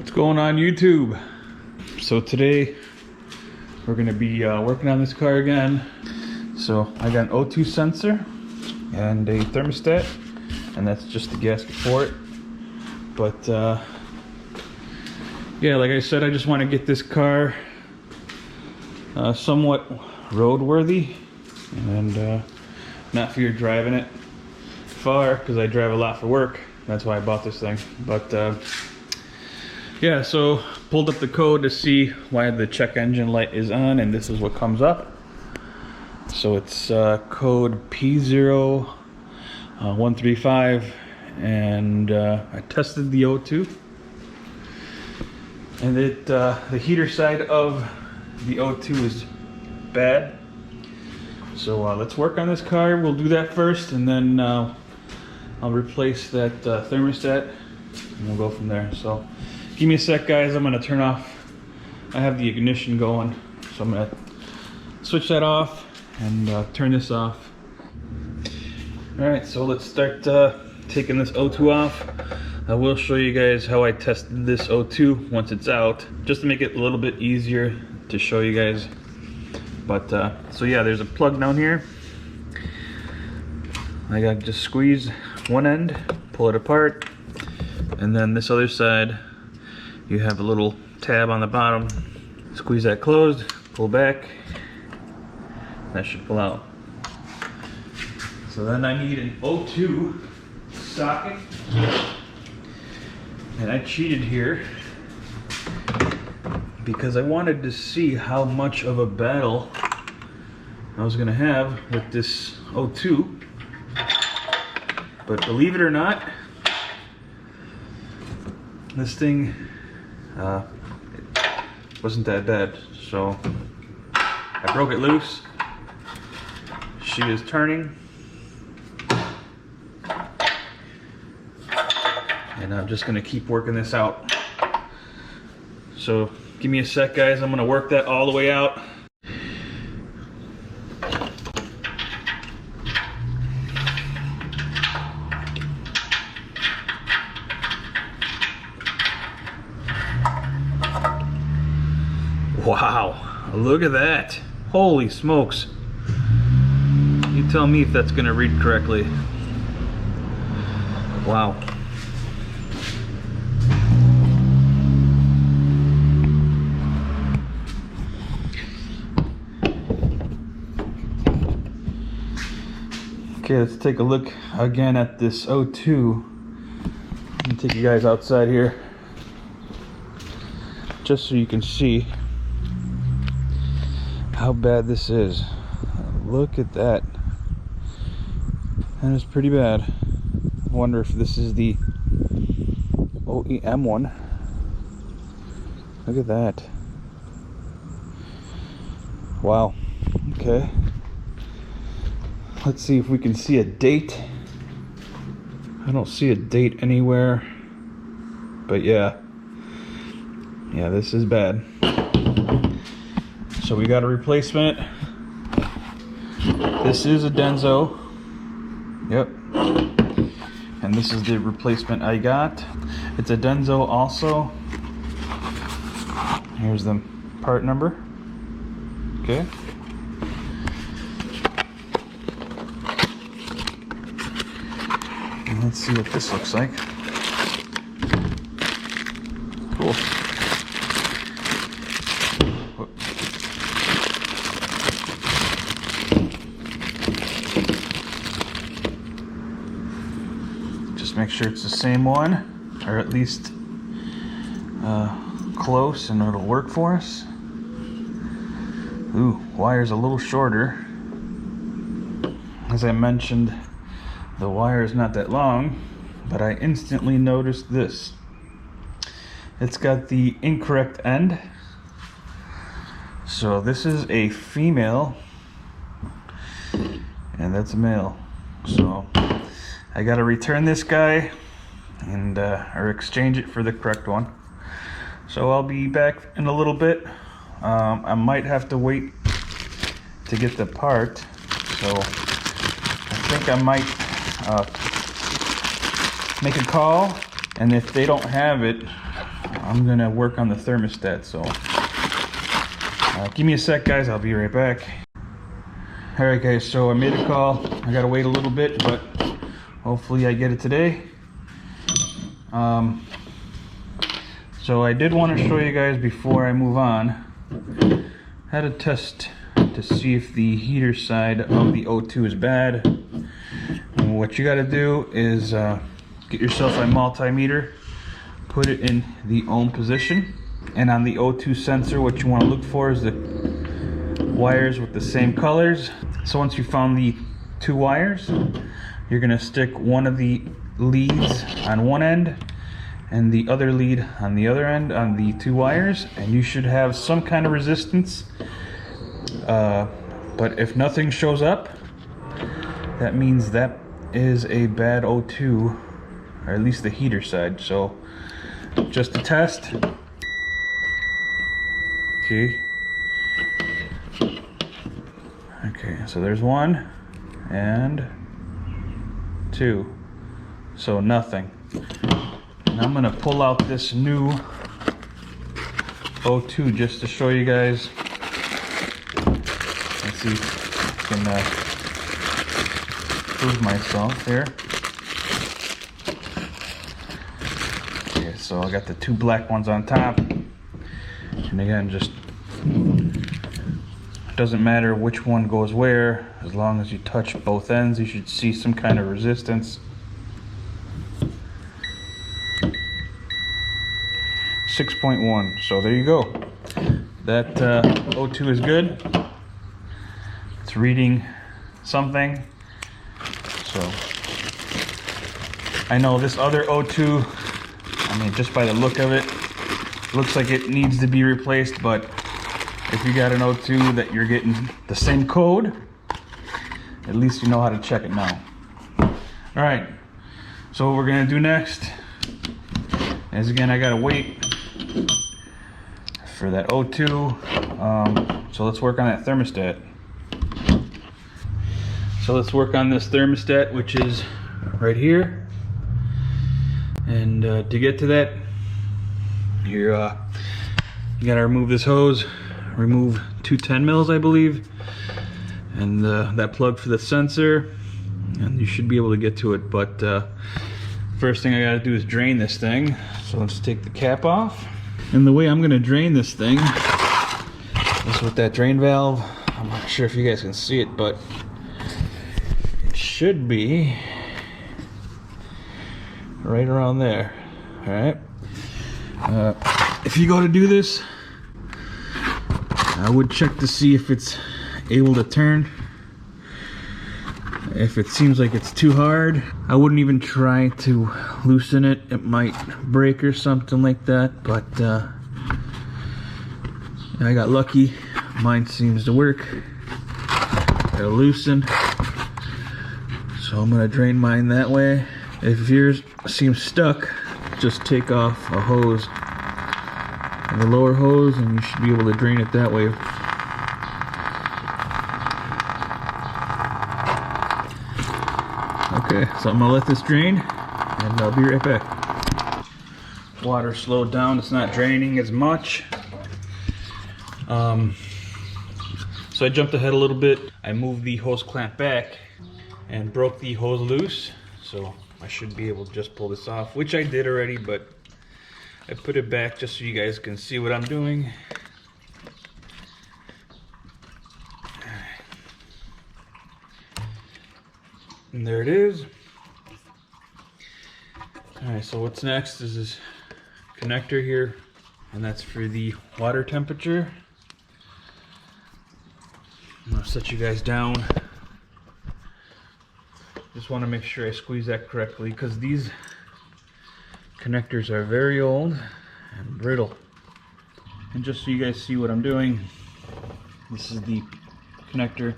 What's going on YouTube? So today we're gonna be working on this car again. So I got an O2 sensor and a thermostat, and that's just the gasket for it. But yeah, like I said, I just want to get this car somewhat roadworthy and not fear driving it far, because I drive a lot for work. That's why I bought this thing. But yeah, so pulled up the code to see why the check engine light is on, and this is what comes up. So it's code P0135, and I tested the O2, and the heater side of the O2 is bad. So let's work on this car. We'll do that first, and then I'll replace that thermostat, and we'll go from there. So give me a sec, guys. I'm gonna turn off. I have the ignition going, so I'm gonna switch that off and turn this off. All right, so let's start taking this O2 off. I will show you guys how I tested this O2 once it's out, just to make it a little bit easier to show you guys. But so yeah, there's a plug down here. I got to just squeeze one end, pull it apart, and then this other side, you have a little tab on the bottom. Squeeze that closed, pull back. That should pull out. So then I need an O2 socket. And I cheated here because I wanted to see how much of a battle I was gonna have with this O2. But believe it or not, this thing it wasn't that bad. So I broke it loose. She is turning, and I'm just gonna keep working this out. So give me a sec, guys. I'm gonna work that all the way out. Wow, look at that. Holy smokes. You tell me if that's gonna read correctly. Wow. Okay, let's take a look again at this O2. Let me take you guys outside here, just so you can see how bad this is. Look at that. That is pretty bad. I wonder if this is the OEM one. Look at that. Wow. Okay. Let's see if we can see a date. I don't see a date anywhere. But yeah. Yeah, this is bad. So we got a replacement. This is a Denso. Yep. And this is the replacement I got. It's a Denso also. Here's the part number. Okay. And let's see what this looks like. Cool. Make sure it's the same one, or at least close, and it'll work for us. Ooh, wire's a little shorter. As I mentioned, the wire is not that long, but I instantly noticed this. It's got the incorrect end. So this is a female, and that's a male. So I gotta return this guy and or exchange it for the correct one. So I'll be back in a little bit. I might have to wait to get the part. So I think I might make a call, and if they don't have it, I'm gonna work on the thermostat. So give me a sec, guys. I'll be right back. All right, guys. So I made a call. I gotta wait a little bit, but hopefully I get it today. So I did want to show you guys before I move on how to test to see if the heater side of the O2 is bad. And what you got to do is get yourself a multimeter, put it in the ohm position, and on the O2 sensor what you want to look for is the wires with the same colors. So once you found the two wires, you're going to stick one of the leads on one end and the other lead on the other end on the two wires, and you should have some kind of resistance. But if nothing shows up, that means that is a bad O2, or at least the heater side. So just to test, okay, so there's one and two, so nothing. And I'm gonna pull out this new O2 just to show you guys. Let's see if I can prove myself here. Okay, so I got the two black ones on top, and again, just it doesn't matter which one goes where, as long as you touch both ends you should see some kind of resistance. 6.1. So there you go. That O2 is good. It's reading something. So I know this other O2, I mean, just by the look of it, looks like it needs to be replaced, but if you got an O2 that you're getting the same code, at least you know how to check it now. All right, so what we're gonna do next is, again, I gotta wait for that O2. So let's work on that thermostat. So let's work on this thermostat, which is right here. And to get to that, you gotta remove this hose, remove two 10 mils, I believe, and that plug for the sensor, and you should be able to get to it. But first thing I gotta do is drain this thing. So let's take the cap off. And the way I'm gonna drain this thing is with that drain valve. I'm not sure if you guys can see it, but it should be right around there. All right. If you go to do this, I would check to see if it's able to turn. If it seems like it's too hard, I wouldn't even try to loosen it. It might break or something like that, but I got lucky. Mine seems to work. Gotta loosen. So I'm gonna drain mine that way. If yours seems stuck, just take off a hose, the lower hose, and you should be able to drain it that way. Okay, so I'm gonna let this drain, and I'll be right back. Water slowed down, it's not draining as much. So I jumped ahead a little bit. I moved the hose clamp back and broke the hose loose. So I should be able to just pull this off, which I did already, but I put it back just so you guys can see what I'm doing. And there it is. Alright, so what's next is this connector here, and that's for the water temperature. I'm gonna set you guys down. Just want to make sure I squeeze that correctly, because these connectors are very old and brittle. And just so you guys see what I'm doing, this is the connector.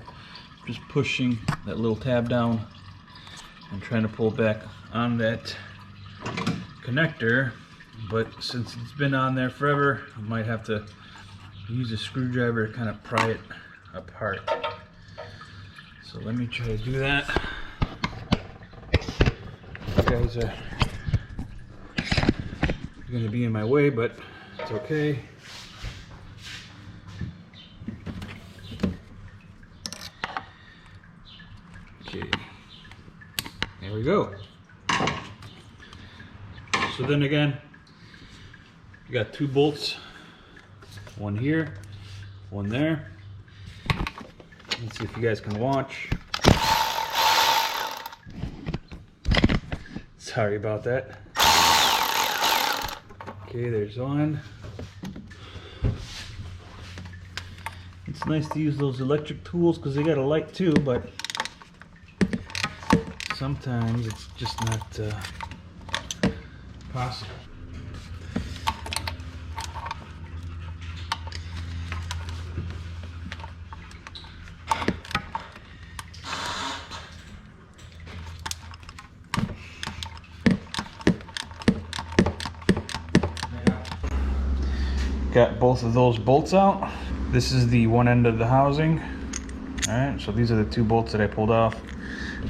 Just pushing that little tab down and trying to pull back on that connector, but since it's been on there forever, I might have to use a screwdriver to kind of pry it apart. So let me try to do that. You going to be in my way, but it's okay. Okay, there we go. So then again, you got 2 bolts, one here, one there. Let's see if you guys can watch. Sorry about that. Okay, there's one. It's nice to use those electric tools because they got a light too, but sometimes it's just not possible. Got both of those bolts out. This is the one end of the housing. All right, so these are the 2 bolts that I pulled off.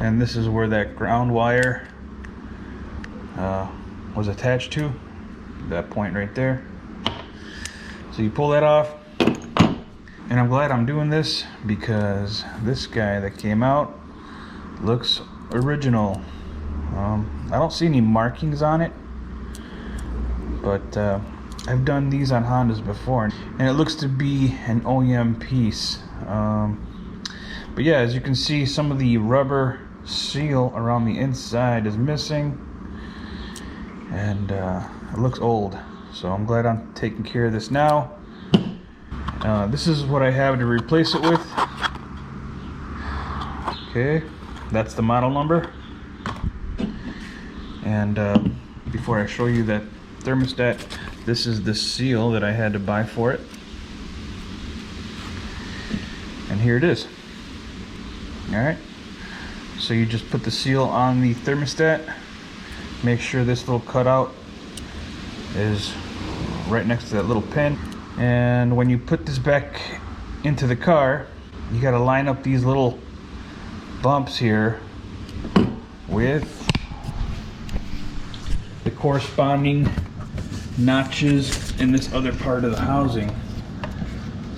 And this is where that ground wire was attached to, that point right there. So you pull that off. And I'm glad I'm doing this because this guy that came out looks original. I don't see any markings on it, but I've done these on Hondas before, and it looks to be an OEM piece. But yeah, as you can see, some of the rubber seal around the inside is missing, and it looks old. So I'm glad I'm taking care of this now. This is what I have to replace it with. Okay, that's the model number. And before I show you that thermostat, this is the seal that I had to buy for it. And here it is. Alright, so you just put the seal on the thermostat. Make sure this little cutout is right next to that little pin. And when you put this back into the car, you got to line up these little bumps here with the corresponding notches in this other part of the housing.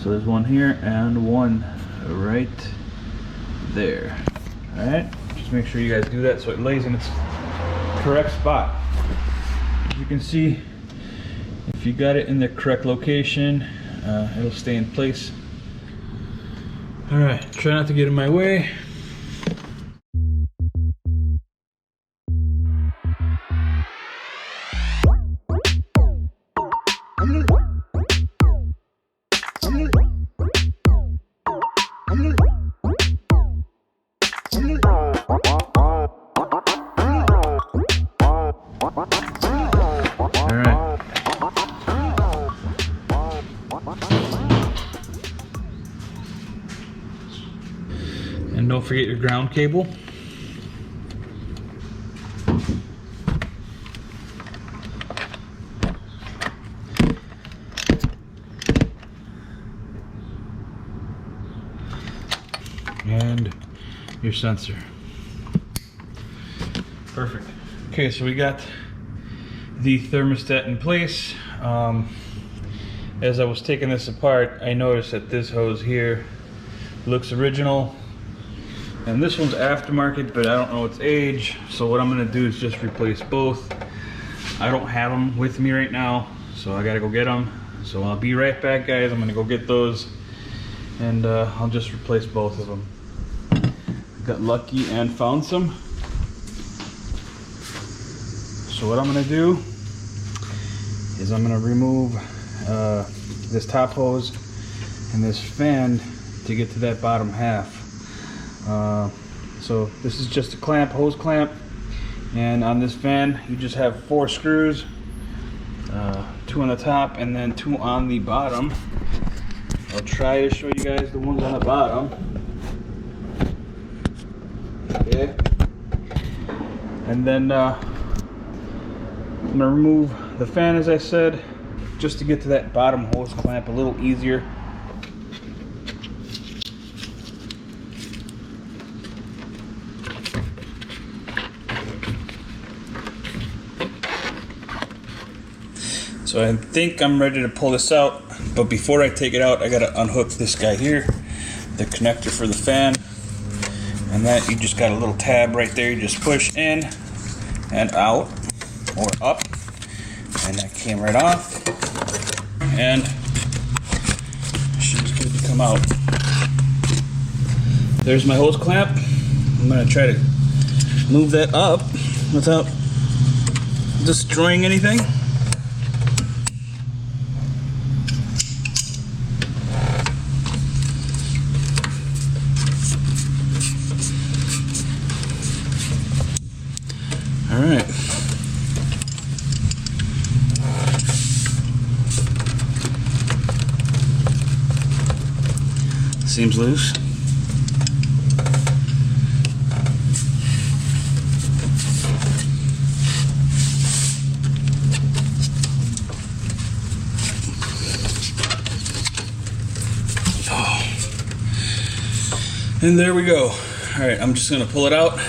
So there's one here and one right there. All right, just make sure you guys do that so it lays in its correct spot. As you can see, if you got it in the correct location, it'll stay in place. All right, try not to get in my way. And don't forget your ground cable. And your sensor. Perfect. Okay, so we got the thermostat in place. As I was taking this apart, I noticed that this hose here looks original. And this one's aftermarket, but I don't know its age. So what I'm gonna do is just replace both. I don't have them with me right now, so I gotta go get them. So I'll be right back, guys. I'm gonna go get those, and I'll just replace both of them. Got lucky and found some. So what I'm gonna do is I'm gonna remove this top hose and this fan to get to that bottom half. So this is just a clamp, hose clamp, and on this fan you just have 4 screws, 2 on the top and then 2 on the bottom. I'll try to show you guys the ones on the bottom. Okay, and then I'm gonna remove the fan, as I said, just to get to that bottom hose clamp a little easier. So I think I'm ready to pull this out, but before I take it out, I gotta unhook this guy here, the connector for the fan. And that, you just got a little tab right there, you just push in and out, or up, and that came right off, and she's good to come out. There's my hose clamp. I'm gonna try to move that up without destroying anything. All right. Seems loose. And there we go. All right, I'm just gonna pull it out.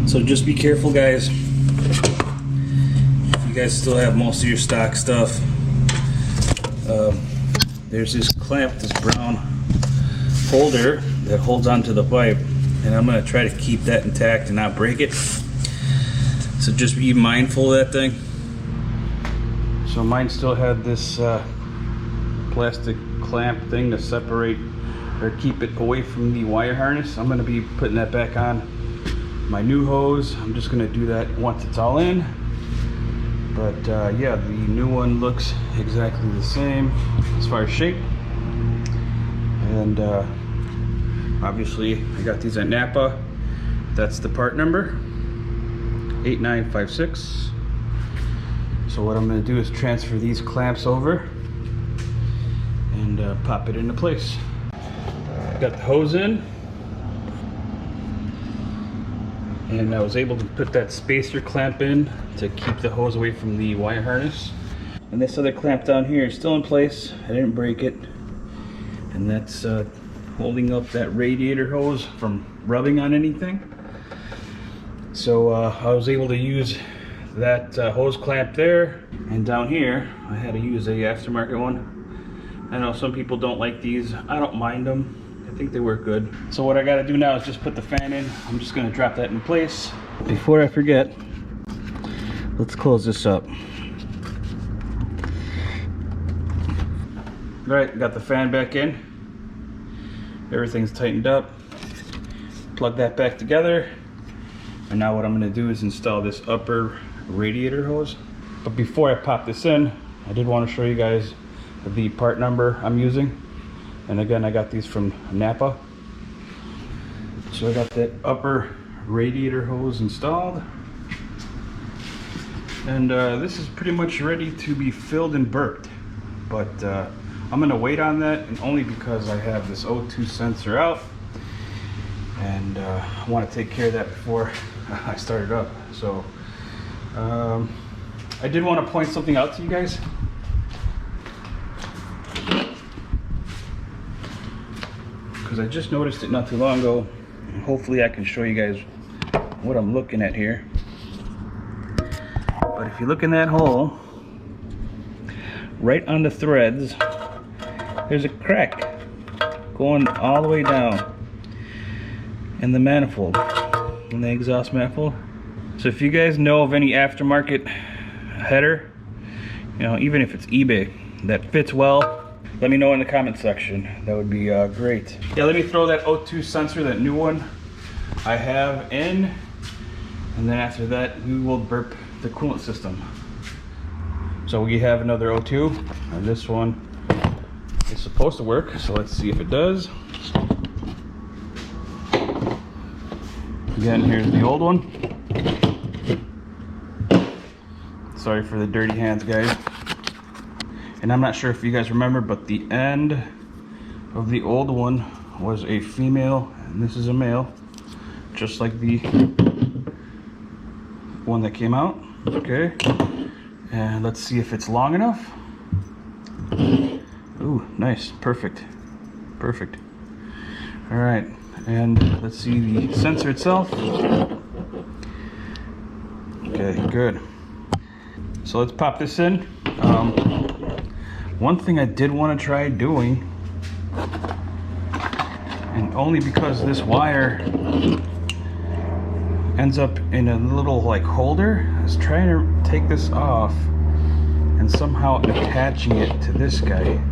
So just be careful, guys. You guys still have most of your stock stuff. There's this clamp, this brown holder that holds onto the pipe, and I'm gonna try to keep that intact and not break it. So just be mindful of that thing. So mine still had this plastic clamp thing to separate or keep it away from the wire harness. I'm gonna be putting that back on my new hose. I'm just gonna do that once it's all in. But yeah, the new one looks exactly the same as far as shape. And obviously I got these at Napa. That's the part number, 8956. So what I'm gonna do is transfer these clamps over and pop it into place. Got the hose in, and I was able to put that spacer clamp in to keep the hose away from the wire harness. And this other clamp down here is still in place. I didn't break it, and that's holding up that radiator hose from rubbing on anything. So I was able to use that hose clamp there, and down here I had to use a aftermarket one. I know some people don't like these. I don't mind them. I think they work good. So what I got to do now is just put the fan in. I'm just going to drop that in place. Before I forget, let's close this up. All right, got the fan back in. Everything's tightened up. Plug that back together. And now what I'm going to do is install this upper radiator hose. But before I pop this in, I did want to show you guys the part number I'm using. And again, I got these from Napa. So I got that upper radiator hose installed. And this is pretty much ready to be filled and burped. But I'm gonna wait on that, and only because I have this O2 sensor out. And I wanna take care of that before I start it up. So I did want to point something out to you guys. Because I just noticed it not too long ago. And hopefully I can show you guys what I'm looking at here. But if you look in that hole, right on the threads, there's a crack going all the way down in the manifold, in the exhaust manifold. So if you guys know of any aftermarket header, you know, even if it's eBay, that fits well, let me know in the comment section. That would be great. Yeah, let me throw that O2 sensor, that new one I have in, and then after that we will burp the coolant system. So we have another O2, and this one is supposed to work, so let's see if it does. Again, here's the old one. Sorry for the dirty hands, guys. And I'm not sure if you guys remember, but the end of the old one was a female, and this is a male, just like the one that came out. Okay, and let's see if it's long enough. Ooh, nice, perfect, perfect. All right, and let's see the sensor itself. Okay, good. So let's pop this in. One thing I did want to try doing, and only because this wire ends up in a little like holder, is trying to take this off and somehow attaching it to this guy.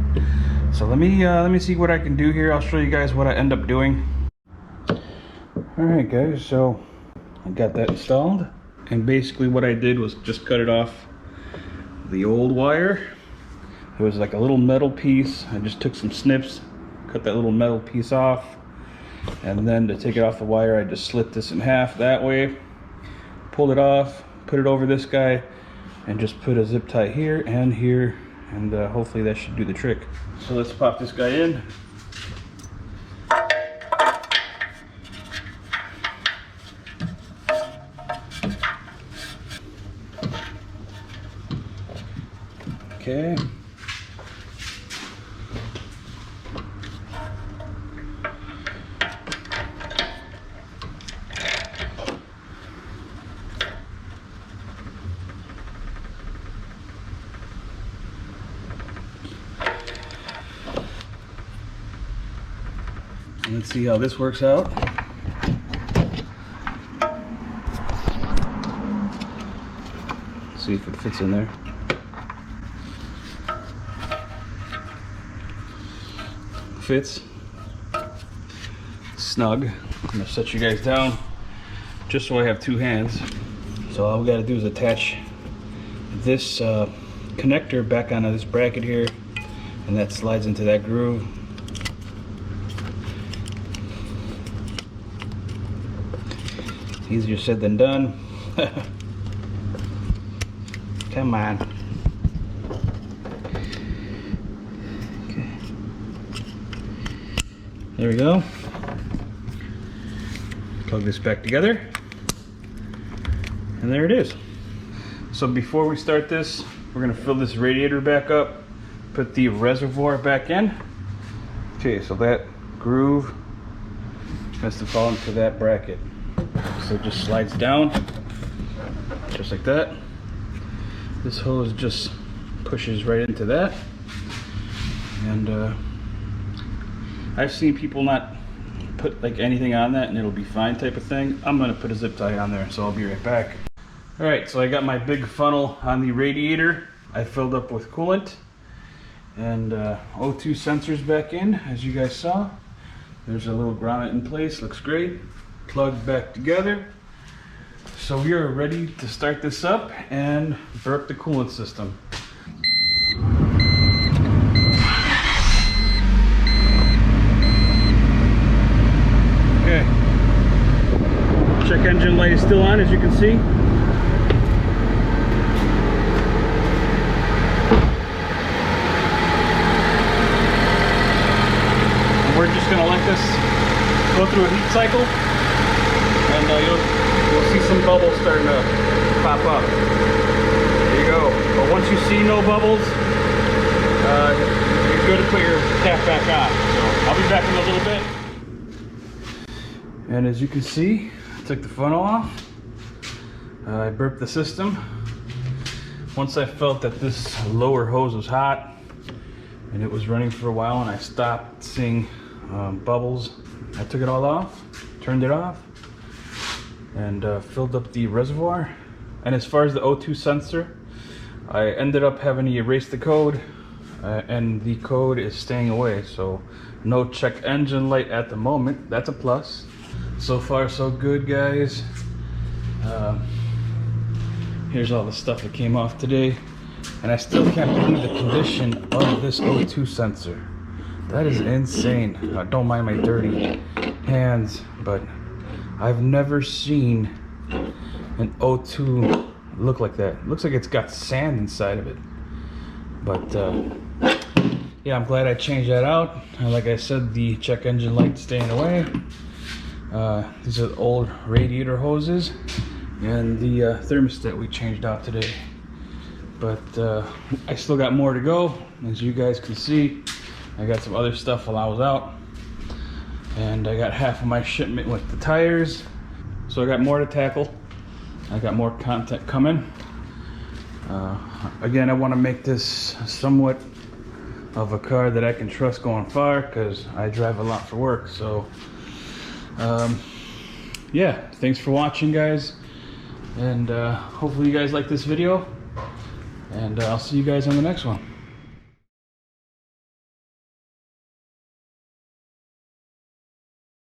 So let me see what I can do here. I'll show you guys what I end up doing. All right, guys. So I got that installed, and basically what I did was just cut it off the old wire. It was like a little metal piece. I just took some snips, cut that little metal piece off, and then to take it off the wire, I just slit this in half that way, pulled it off, put it over this guy, and just put a zip tie here, and hopefully that should do the trick. So let's pop this guy in. Okay. Let's see how this works out. See if it fits in there. Fits. Snug. I'm gonna set you guys down just so I have two hands. So all we gotta do is attach this connector back onto this bracket here, and that slides into that groove. Easier said than done. Come on. Okay. There we go. Plug this back together. And there it is. So before we start this, we're gonna fill this radiator back up, put the reservoir back in. Okay, so that groove has to fall into that bracket. So it just slides down, just like that. This hose just pushes right into that. And I've seen people not put like anything on that and it'll be fine type of thing. I'm gonna put a zip tie on there, so I'll be right back. All right, so I got my big funnel on the radiator. I filled up with coolant and O2 sensors back in, as you guys saw. There's a little grommet in place, looks great. Plugged back together. So we are ready to start this up and burp the coolant system. Okay. Check engine light is still on, as you can see. And we're just gonna let this go through a heat cycle. And you'll see some bubbles starting to pop up. There you go. But once you see no bubbles, you're good to put your tap back on. So I'll be back in a little bit. And as you can see, I took the funnel off. I burped the system. Once I felt that this lower hose was hot and it was running for a while and I stopped seeing bubbles, I took it all off, turned it off, and filled up the reservoir. And as far as the O2 sensor, I ended up having to erase the code, and the code is staying away, so no check engine light at the moment. That's a plus. So far so good, guys. Here's all the stuff that came off today, and I still can't believe the condition of this O2 sensor. That is insane. Don't mind my dirty hands, but I've never seen an O2 look like that. It looks like it's got sand inside of it. But yeah, I'm glad I changed that out. Like I said, the check engine light's staying away. These are old radiator hoses and the thermostat we changed out today. But I still got more to go. As you guys can see, I got some other stuff while I was out. And I got half of my shipment with the tires. So I got more to tackle. I got more content coming. Again, I want to make this somewhat of a car that I can trust going far, because I drive a lot for work. So yeah, thanks for watching, guys, and hopefully you guys like this video, and I'll see you guys on the next one.